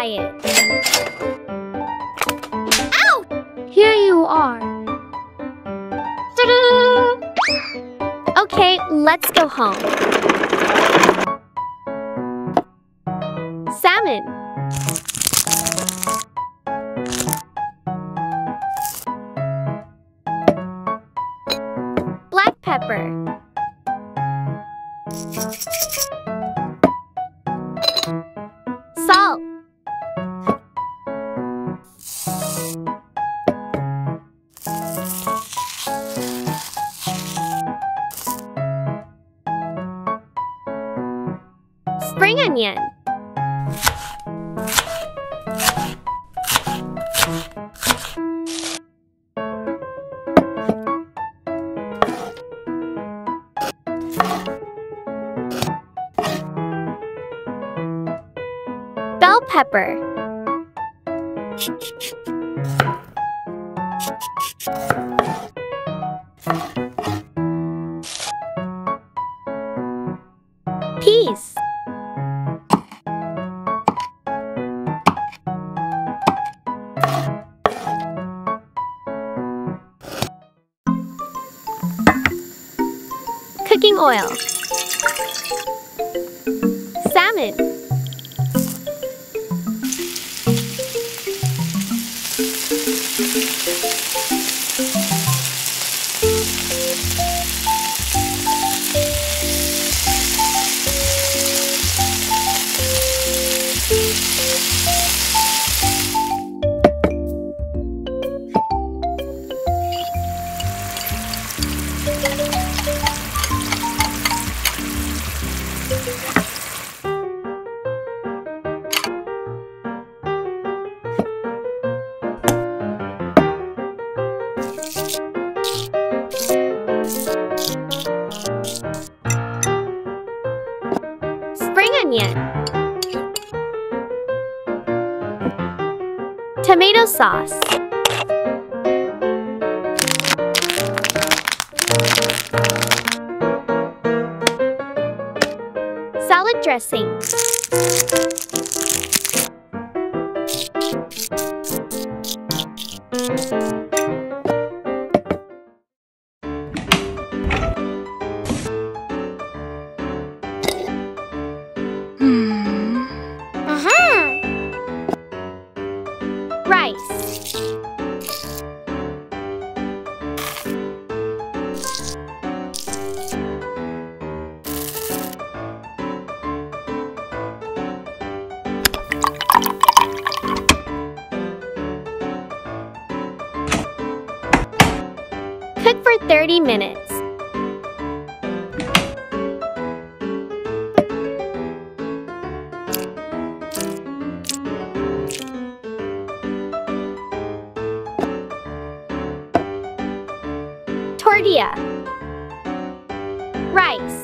try it. Ow! Here you are. Ta-da! Okay, let's go home. Salmon. Black pepper. Salt. Spring onion. Bell pepper. Peas. Cooking oil. Salmon. Spring onion. Tomato sauce. Salad dressing. Rice. Cook for 30 minutes. Tortilla. Rice.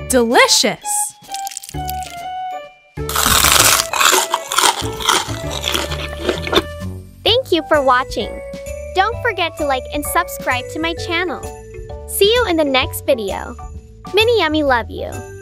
Delicious! Thank you for watching. Don't forget to like and subscribe to my channel. See you in the next video. Mini Yummy love you.